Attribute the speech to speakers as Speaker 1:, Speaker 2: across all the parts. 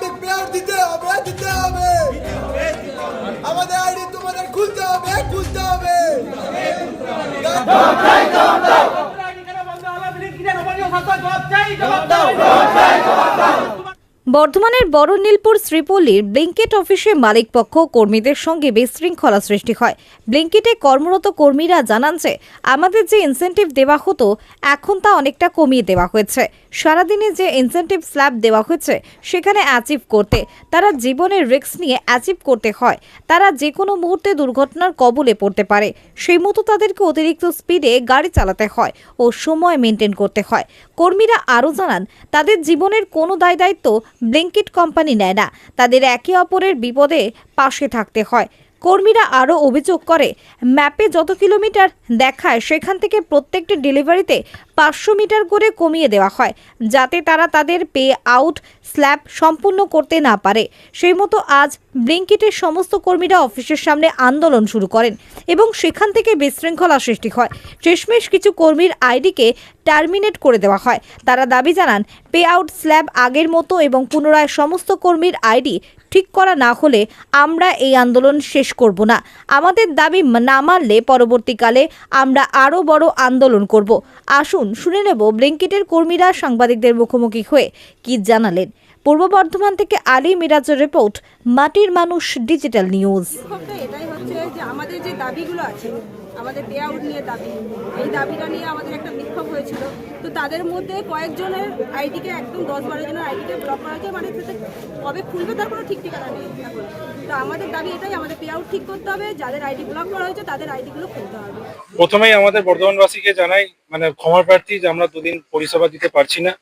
Speaker 1: ID pair দিতে হবে আমাদের আইডি তোমাদের খুলতে হবে
Speaker 2: বর্ধমানের বড়নীলপুর শ্রীপল্লীর ব্লিঙ্কিট অফিসে মালিকপক্ষ কর্মীদের সঙ্গে বিশৃঙ্খলা সৃষ্টি হয়। ব্লিঙ্কিটে কর্মরত কর্মীরা জানান যে আমাদের যে ইনসেনটিভ দেওয়া হতো এখন তা অনেকটা কমিয়ে দেওয়া হয়েছে। সারাদিনে যে ইনসেনটিভ স্ল্যাব দেওয়া হয়েছে সেখানে অ্যাচিভ করতে তারা জীবনের রিস্ক নিয়ে অ্যাচিভ করতে হয়। তারা যে কোনো মুহূর্তে দুর্ঘটনার কবলে পড়তে পারে, সেই মতো তাদেরকে অতিরিক্ত স্পিডে গাড়ি চালাতে হয় ও সময় মেনটেন করতে হয়। কর্মীরা আরও জানান তাদের জীবনের কোনো দায়িত্ব ব্লিঙ্কিট কোম্পানি নেয় না, তাদের একে অপরের বিপদে পাশে থাকতে হয়। কর্মীরা আরও অভিযোগ করে ম্যাপে যত কিলোমিটার দেখায় সেখান থেকে প্রত্যেকটি ডেলিভারিতে 500 মিটার করে কমিয়ে দেওয়া হয়, যাতে তারা তাদের পে আউট স্ল্যাব সম্পূর্ণ করতে না পারে। সেই মতো আজ ব্লিঙ্কিটের সমস্ত কর্মীরা অফিসের সামনে আন্দোলন শুরু করেন এবং সেখান থেকে বিশৃঙ্খলা সৃষ্টি হয়। শেষমেশ কিছু কর্মীর আইডিকে টার্মিনেট করে দেওয়া হয়। তারা দাবি জানান পে আউট স্ল্যাব আগের মতো এবং পুনরায় সমস্ত কর্মীর আইডি ঠিক করা না হলে আমরা এই আন্দোলন শেষ করব না। আমাদের দাবি না মানলে পরবর্তীকালে আমরা আরও বড় আন্দোলন করব। আসুন শুনে নেব ব্লিঙ্কিটের কর্মীরা সাংবাদিকদের মুখোমুখি হয়ে কি জানালেন। পূর্ব বর্ধমান থেকে আলী মিরাজের রিপোর্ট, মাটির মানুষ ডিজিটাল নিউজ।
Speaker 3: এটাই হচ্ছে যে আমাদের যে দাবিগুলো আছে, আমাদের পে আউট নিয়ে দাবি, এই দাবিটা নিয়ে আমাদের একটা বিক্ষোভ হয়েছিল। তো তাদের মধ্যে কয়েকজনের আইডিকে একদম 10-12 জনের আইডিকে ব্লক করা হয়েছে, মানে কবে খুলবে তার কোনো ঠিক ঠিকানা নেই এখন। তো আমাদের দাবি এটাই, আমাদের পে আউট ঠিক করতে হবে, যাদের আইডি ব্লক করা হয়েছে তাদের আইডিগুলো খুলতে হবে।
Speaker 4: প্রথমেই আমাদের বর্ধমানবাসীকে জানাই ক্ষমা প্রার্থী যে আমরা দুদিন পরিষেবা দিতে পারছি না।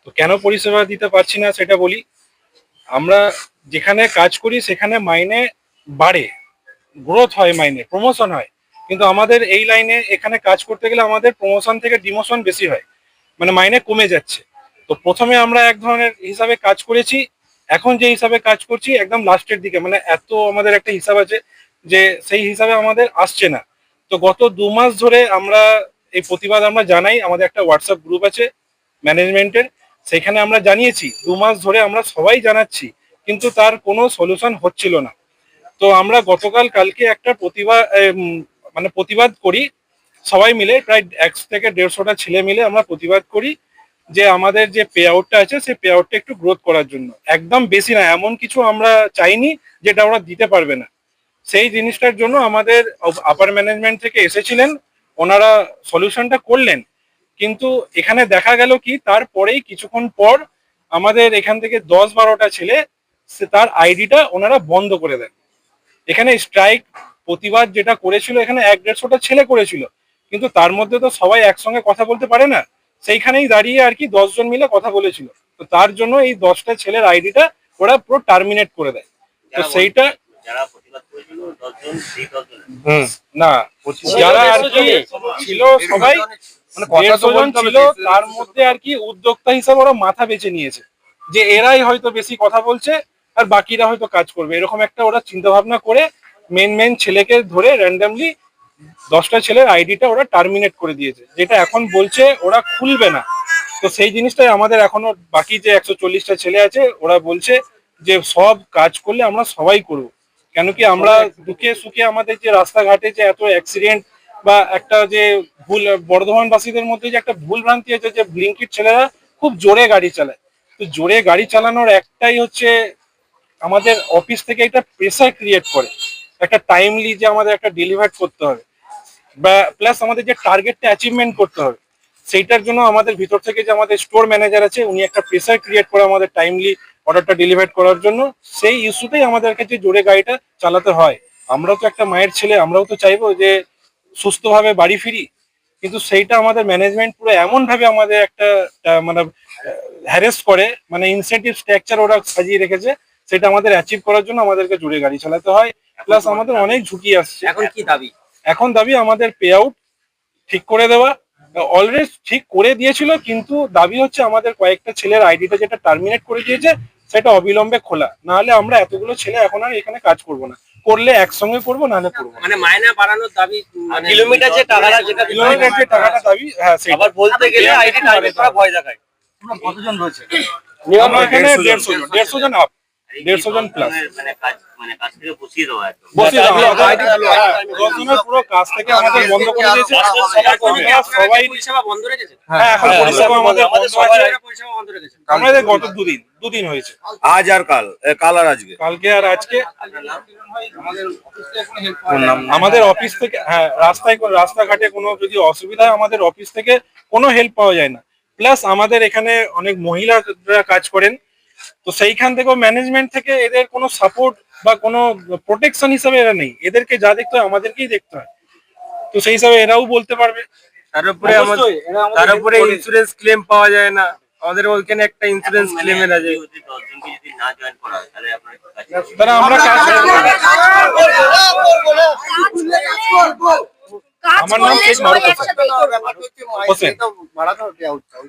Speaker 4: তো কেন পরিষেবা দিতে পারছি না সেটা বলি। আমরা যেখানে কাজ করি সেখানে মাইনে বাড়ে, গ্রোথ হয়, মাইনে প্রমোশন হয়, কিন্তু আমাদের এই লাইনে এখানে কাজ করতে গেলে আমাদের প্রমোশন থেকে ডিমোশন বেশি হয়, মাইনে কমে যাচ্ছে। তো প্রথমে আমরা এক ধরনের হিসাবে কাজ করেছি, এখন যে হিসাবে কাজ করছি একদম লাস্টের দিকে এত আমাদের একটা হিসাব আছে যে সেই হিসাবে আমাদের আসছে না। তো গত 2 মাস ধরে আমরা এই প্রতিবাদ আমরা জানাই। আমাদের একটা হোয়াটসঅ্যাপ গ্রুপ আছে ম্যানেজমেন্টের, সেখানে আমরা জানিয়েছি। 2 মাস ধরে আমরা সবাই জানাচ্ছি, কিন্তু তার কোনো সলিউশন হচ্ছিল না। তো আমরা কালকে একটা প্রতিবাদ করি সবাই মিলে, প্রায় 100 থেকে 150টা ছেলে মিলে আমরা প্রতিবাদ করি যে আমাদের যে পে আউটটা আছে সেই পে আউটটা একটু গ্রোথ করার জন্য। একদম বেশি না, এমন কিছু আমরা চাইনি যেটা ওরা দিতে পারবে না। সেই জিনিসটার জন্য আমাদের আপার ম্যানেজমেন্ট থেকে এসেছিলেন, ওনারা সলিউশনটা করলেন। কিন্তু এখানে দেখা গেল কি তারপরেই কিছুক্ষণ পর আমাদের এখান থেকে 10-12টা ছেলে তার আইডিটা ওনারা বন্ধ করে দেন। এখানে স্ট্রাইক প্রতিবাদ যেটা করেছিল এখানে 100-150টা ছেলে করেছিল, কিন্তু তার মধ্যে তো সবাই একসঙ্গে কথা বলতে পারে না। সেইখানেই দাঁড়িয়ে আর কি 10 জন মিলে কথা বলেছিল। তো তার জন্য এই 10টা ছেলের আইডিটা ওরা পুরো টার্মিনেট করে দেয়। তো সেইটা না, যারা আর কি ছিল সবাই 150 জন ছিল, তার মধ্যে আর কি উদ্যোক্তা হিসাবে ওরা মাথা বেছে নিয়েছে যে এরাই হয়তো বেশি কথা বলছে আর বাকিরা হয়তো কাজ করবে, এরকম একটা ওরা চিন্তা ভাবনা করে মেন ছেলেকে ধরে র্যান্ডামলি 10টা ছেলের আইডিটা ওরা টার্মিনেট করে দিয়েছে, যেটা এখন বলছে ওরা খুলবে না। তো সেই জিনিসটাই আমাদের এখনো বাকি যে 140টা ছেলে আছে ওরা বলছে যে সব কাজ করলে আমরা সবাই করব। কেন কি আমরা দুঃখে সুখে আমাদের যে রাস্তাঘাটে যে এত অ্যাক্সিডেন্ট বা একটা যে ভুল, বর্ধমানবাসীদের মধ্যে যে একটা ভুল ভ্রান্তি আছে যে ব্লিঙ্কিট ছেলেরা খুব জোরে গাড়ি চালায়। তো জোরে গাড়ি চালানোর একটাই হচ্ছে আমাদের অফিস থেকে একটা প্রেসার ক্রিয়েট করে, একটা টাইমলি যে আমাদের একটা ডেলিভার করতে হবে বা প্লাস আমাদের যে টার্গেটটা অ্যাচিভমেন্ট করতে হবে, সেইটার জন্য আমাদের ভিতর থেকে যে আমাদের স্টোর ম্যানেজার আছে উনি একটা প্রেসার ক্রিয়েট করে আমাদের টাইমলি অর্ডারটা ডেলিভার করার জন্য। সেই ইস্যুতেই আমাদের কাছে জোরে গাড়িটা চালাতে হয়। আমরাও তো একটা মায়ের ছেলে, আমরাও তো চাইবো যে সুস্থভাবে বাড়ি ফিরি, কিন্তু সেইটা আমাদের ম্যানেজমেন্ট পুরো এমন ভাবে আমাদের একটা হ্যারেস করে, ইনসেন্টিভ স্ট্রাকচার ওরা সাজিয়ে রেখেছে, সেটা আমাদের অ্যাচিভ করার জন্য আমাদেরকে জোরে গাড়ি চালাতে হয়। প্লাস আমাদের অনেক ঝুঁকি আসছে।
Speaker 5: এখন কি দাবি?
Speaker 4: এখন দাবি আমাদের পে আউট ঠিক করে দেওয়া। অলরেডি ঠিক করে দিয়েছিল, কিন্তু দাবি হচ্ছে আমাদের কয়েকটা ছেলের আইডিটা যেটা টার্মিনেট করে দিয়েছে সেটা অবিলম্বে খোলা, নাহলে আমরা এতগুলো ছেলে এখন আর এখানে কাজ করব না, করলে একসঙ্গে করবো নাহলে করবো।
Speaker 5: মাইনে বাড়ানোর দাবি, কিলোমিটার যে টাকাটা
Speaker 4: দাবি, হ্যাঁ সেটা
Speaker 5: বলতে গেলে আইডি টার্গেট করা ভয় দেখায়।
Speaker 4: কতজন রয়েছে? আমরা এখানে 150 জন আপ। 150 জন প্লাস
Speaker 6: মানে কাজ থেকে বসিয়ে দেওয়া একদম।
Speaker 4: বসে পুরো কাজ থেকে আমাদের বন্ধ করে দিয়েছে। সবাই
Speaker 5: পরিষেবা বন্ধ রেখেছে।
Speaker 4: হ্যাঁ, এখন পরিষেবা আমাদের বন্ধ আছে।
Speaker 5: পরিষেবা বন্ধ রেখেছে।
Speaker 4: আমাদের গত দুদিন হয়েছে,
Speaker 7: আজ আর কাল, কাল আর আজকে।
Speaker 4: কালকে আর আজকে। আমাদের অফিস থেকে, হ্যাঁ, রাস্তাঘাটে কোনো যদি অসুবিধা হয় আমাদের অফিস থেকে কোনো হেল্প পাওয়া যায় না। প্লাস আমাদের এখানে অনেক মহিলারা কাজ করেন, তো সেইখান থেকেও ম্যানেজমেন্ট থেকে এদের কোনো সাপোর্ট বা কোনো প্রোটেকশন হিসাবে এরা নেই। এদেরকে যা দেখতে হয় আমাদেরকেই দেখতে হয়, তো সেই হিসাবে এরাও বলতে পারবে।
Speaker 5: তার উপরে ইন্স্যুরেন্স ক্লেম পাওয়া যায় না। আমাদের ওইখানে একটা ইন্স্যুরেন্স ক্লেমের আছে।
Speaker 6: যদি 10 জনকে যদি না জয়েন করা হয় তাহলে আপনার কাজ
Speaker 4: তারা আমরা কাজ আমার নাম শেখ মারুফ হোসেন।